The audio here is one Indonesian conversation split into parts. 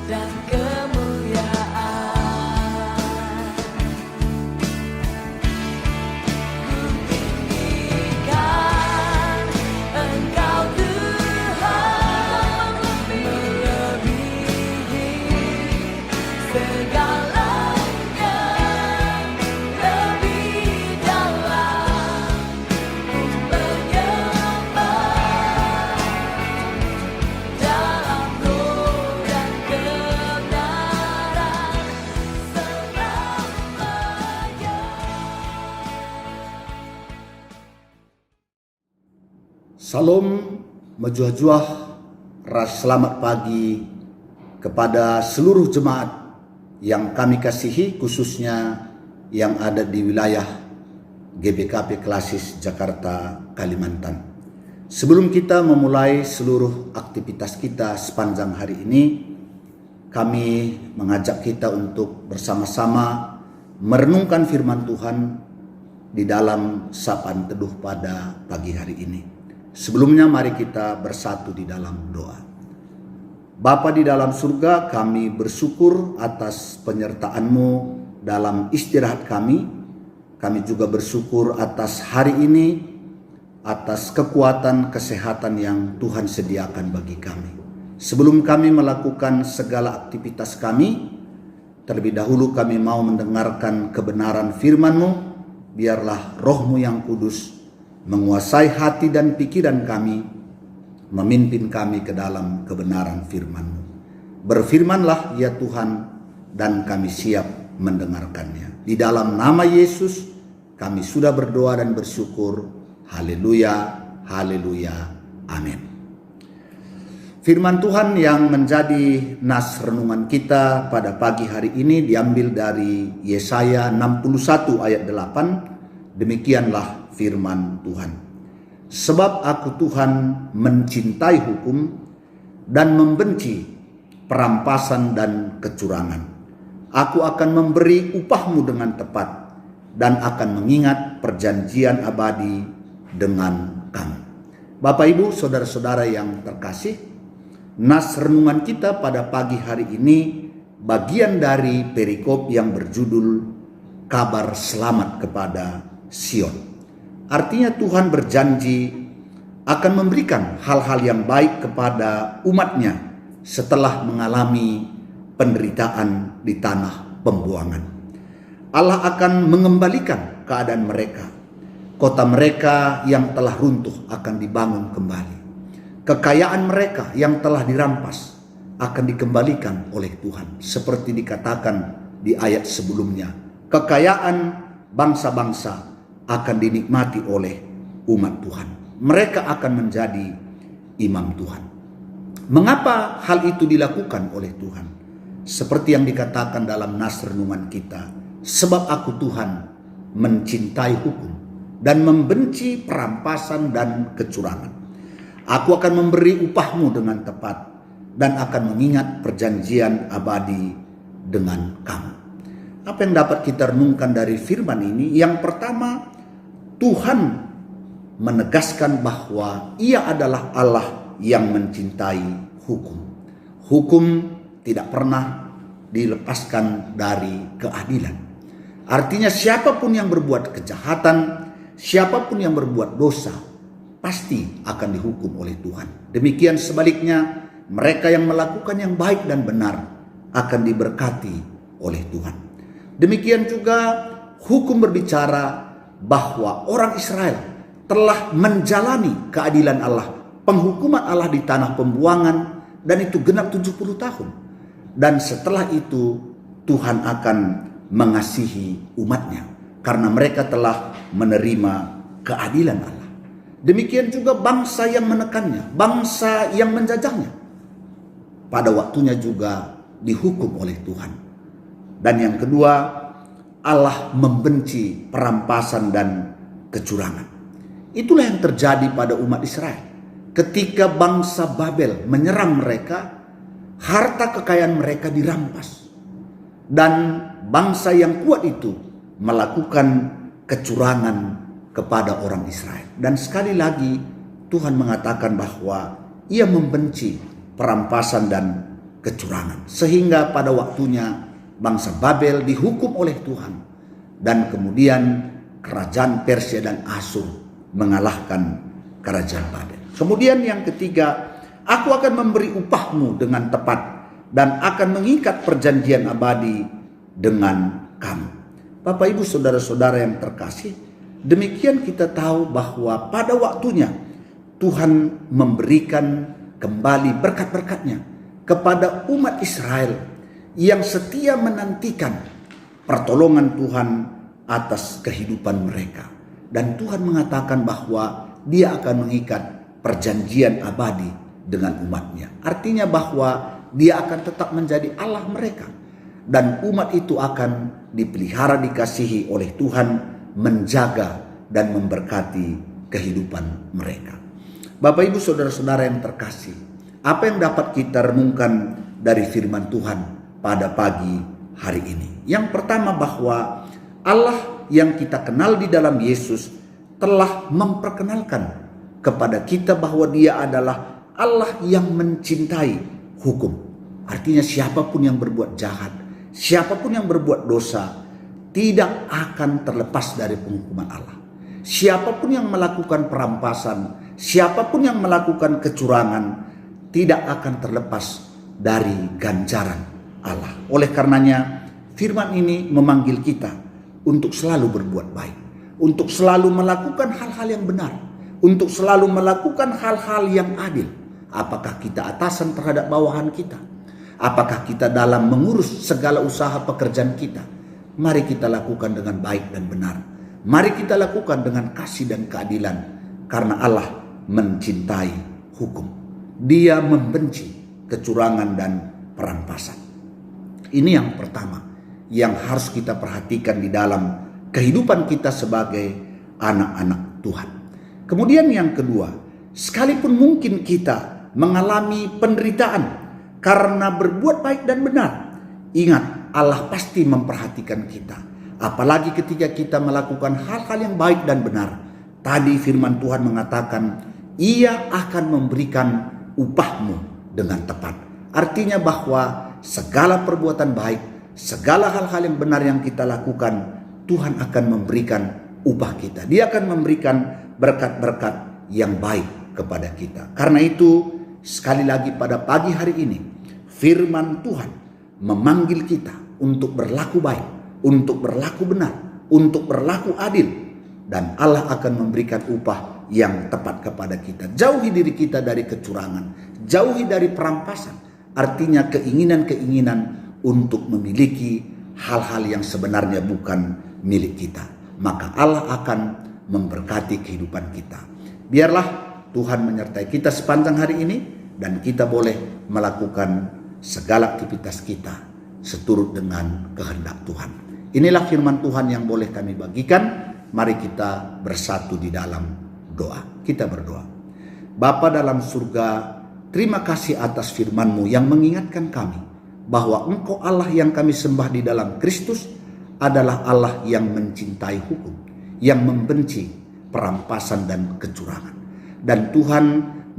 dan kemuliaan. Kutinggikan Engkau Tuhan, melebihi segalanya, lebih dalam ku menyembah dalam roh dan kebenaran selamanya. Salam mejuah-juah, ras selamat pagi kepada seluruh jemaat yang kami kasihi, khususnya yang ada di wilayah GBKP Klasis Jakarta, Kalimantan. Sebelum kita memulai seluruh aktivitas kita sepanjang hari ini, kami mengajak kita untuk bersama-sama merenungkan firman Tuhan di dalam sapaan teduh pada pagi hari ini. Sebelumnya mari kita bersatu di dalam doa. Bapa di dalam surga, kami bersyukur atas penyertaan-Mu dalam istirahat kami. Kami juga bersyukur atas hari ini, atas kekuatan kesehatan yang Tuhan sediakan bagi kami. Sebelum kami melakukan segala aktivitas kami, terlebih dahulu kami mau mendengarkan kebenaran firman-Mu. Biarlah Roh-Mu yang kudus menguasai hati dan pikiran kami, memimpin kami ke dalam kebenaran firman-Mu. Berfirmanlah ya Tuhan, dan kami siap mendengarkannya. Di dalam nama Yesus kami sudah berdoa dan bersyukur. Haleluya, haleluya, amin. Firman Tuhan yang menjadi nas renungan kita pada pagi hari ini diambil dari Yesaya 61 ayat 8. Demikianlah firman Tuhan. Sebab aku Tuhan mencintai hukum dan membenci perampasan dan kecurangan. Aku akan memberi upahmu dengan tepat dan akan mengingat perjanjian abadi dengan kamu. Bapak Ibu, saudara-saudara yang terkasih, nas renungan kita pada pagi hari ini bagian dari perikop yang berjudul Kabar Selamat kepada Sion. Artinya Tuhan berjanji akan memberikan hal-hal yang baik kepada umatnya setelah mengalami penderitaan di tanah pembuangan. Allah akan mengembalikan keadaan mereka. Kota mereka yang telah runtuh akan dibangun kembali. Kekayaan mereka yang telah dirampas akan dikembalikan oleh Tuhan. Seperti dikatakan di ayat sebelumnya, kekayaan bangsa-bangsa akan dinikmati oleh umat Tuhan. Mereka akan menjadi imam Tuhan. Mengapa hal itu dilakukan oleh Tuhan? Seperti yang dikatakan dalam nas renungan kita, sebab aku Tuhan mencintai hukum dan membenci perampasan dan kecurangan. Aku akan memberi upahmu dengan tepat dan akan mengingat perjanjian abadi dengan kamu. Apa yang dapat kita renungkan dari firman ini? Yang pertama, Tuhan menegaskan bahwa Ia adalah Allah yang mencintai hukum. Hukum tidak pernah dilepaskan dari keadilan. Artinya siapapun yang berbuat kejahatan, siapapun yang berbuat dosa, pasti akan dihukum oleh Tuhan. Demikian sebaliknya, mereka yang melakukan yang baik dan benar akan diberkati oleh Tuhan. Demikian juga hukum berbicara bahwa orang Israel telah menjalani keadilan Allah, penghukuman Allah di tanah pembuangan, dan itu genap 70 tahun. Dan setelah itu Tuhan akan mengasihi umatnya karena mereka telah menerima keadilan Allah. Demikian juga bangsa yang menekannya, bangsa yang menjajahnya, pada waktunya juga dihukum oleh Tuhan. Dan yang kedua, Allah membenci perampasan dan kecurangan. Itulah yang terjadi pada umat Israel. Ketika bangsa Babel menyerang mereka, harta kekayaan mereka dirampas. Dan bangsa yang kuat itu melakukan kecurangan kepada orang Israel. Dan sekali lagi Tuhan mengatakan bahwa Ia membenci perampasan dan kecurangan. Sehingga pada waktunya bangsa Babel dihukum oleh Tuhan. Dan kemudian kerajaan Persia dan Asyur mengalahkan kerajaan Babel. Kemudian yang ketiga, aku akan memberi upahmu dengan tepat dan akan mengikat perjanjian abadi dengan kamu. Bapak Ibu saudara-saudara yang terkasih, demikian kita tahu bahwa pada waktunya Tuhan memberikan kembali berkat-berkatnya kepada umat Israel yang setia menantikan pertolongan Tuhan atas kehidupan mereka. Dan Tuhan mengatakan bahwa Dia akan mengikat perjanjian abadi dengan umatnya. Artinya bahwa Dia akan tetap menjadi Allah mereka. Dan umat itu akan dipelihara, dikasihi oleh Tuhan, menjaga dan memberkati kehidupan mereka. Bapak Ibu saudara-saudara yang terkasih, apa yang dapat kita renungkan dari firman Tuhan pada pagi hari ini? Yang pertama, bahwa Allah yang kita kenal di dalam Yesus telah memperkenalkan kepada kita bahwa Dia adalah Allah yang mencintai hukum. Artinya siapapun yang berbuat jahat, siapapun yang berbuat dosa tidak akan terlepas dari penghukuman Allah. Siapapun yang melakukan perampasan, siapapun yang melakukan kecurangan tidak akan terlepas dari ganjaran Allah. Oleh karenanya firman ini memanggil kita untuk selalu berbuat baik, untuk selalu melakukan hal-hal yang benar, untuk selalu melakukan hal-hal yang adil. Apakah kita atasan terhadap bawahan kita? Apakah kita dalam mengurus segala usaha pekerjaan kita? Mari kita lakukan dengan baik dan benar. Mari kita lakukan dengan kasih dan keadilan, karena Allah mencintai hukum. Dia membenci kecurangan dan perampasan. Ini yang pertama yang harus kita perhatikan di dalam kehidupan kita sebagai anak-anak Tuhan. Kemudian yang kedua, sekalipun mungkin kita mengalami penderitaan karena berbuat baik dan benar, ingat Allah pasti memperhatikan kita. Apalagi ketika kita melakukan hal-hal yang baik dan benar. Tadi firman Tuhan mengatakan, Ia akan memberikan upahmu dengan tepat. Artinya bahwa segala perbuatan baik, segala hal-hal yang benar yang kita lakukan, Tuhan akan memberikan upah kita. Dia akan memberikan berkat-berkat yang baik kepada kita. Karena itu, sekali lagi pada pagi hari ini, firman Tuhan memanggil kita untuk berlaku baik, untuk berlaku benar, untuk berlaku adil. Dan Allah akan memberikan upah yang tepat kepada kita. Jauhi diri kita dari kecurangan, jauhi dari perampasan. Artinya keinginan-keinginan untuk memiliki hal-hal yang sebenarnya bukan milik kita. Maka Allah akan memberkati kehidupan kita. Biarlah Tuhan menyertai kita sepanjang hari ini, dan kita boleh melakukan segala aktivitas kita seturut dengan kehendak Tuhan. Inilah firman Tuhan yang boleh kami bagikan. Mari kita bersatu di dalam doa. Kita berdoa. Bapa dalam surga, terima kasih atas firman-Mu yang mengingatkan kami bahwa Engkau Allah yang kami sembah di dalam Kristus adalah Allah yang mencintai hukum, yang membenci perampasan dan kecurangan. Dan Tuhan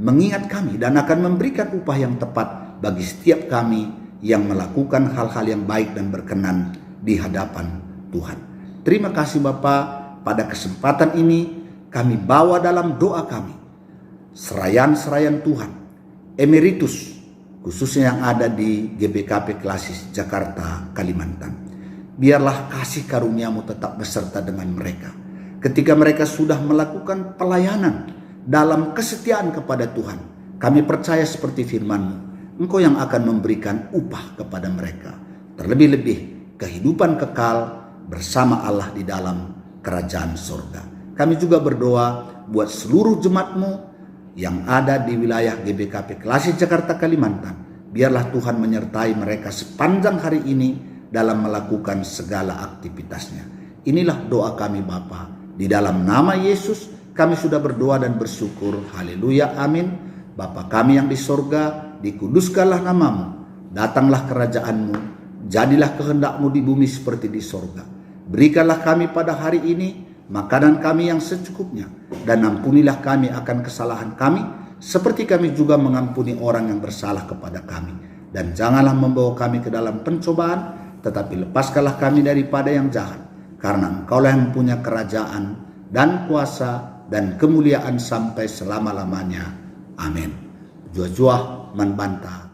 mengingat kami dan akan memberikan upah yang tepat bagi setiap kami yang melakukan hal-hal yang baik dan berkenan di hadapan Tuhan. Terima kasih Bapa, pada kesempatan ini kami bawa dalam doa kami serayan-serayan Tuhan, emeritus khususnya yang ada di GBKP Klasis Jakarta, Kalimantan. Biarlah kasih karunia-Mu tetap beserta dengan mereka. Ketika mereka sudah melakukan pelayanan dalam kesetiaan kepada Tuhan, kami percaya seperti firman-Mu, Engkau yang akan memberikan upah kepada mereka. Terlebih-lebih kehidupan kekal bersama Allah di dalam kerajaan surga. Kami juga berdoa buat seluruh jemaat-Mu yang ada di wilayah GBKP Klasis Jakarta, Kalimantan. Biarlah Tuhan menyertai mereka sepanjang hari ini dalam melakukan segala aktivitasnya. Inilah doa kami Bapa. Di dalam nama Yesus kami sudah berdoa dan bersyukur. Haleluya, amin. Bapa kami yang di sorga, dikuduskanlah nama-Mu. Datanglah kerajaan-Mu. Jadilah kehendak-Mu di bumi seperti di sorga. Berikanlah kami pada hari ini makanan kami yang secukupnya, dan ampunilah kami akan kesalahan kami, seperti kami juga mengampuni orang yang bersalah kepada kami. Dan janganlah membawa kami ke dalam pencobaan, tetapi lepaskanlah kami daripada yang jahat. Karena Engkaulah yang punya kerajaan dan kuasa dan kemuliaan sampai selama-lamanya. Amin. Jua-jua membantah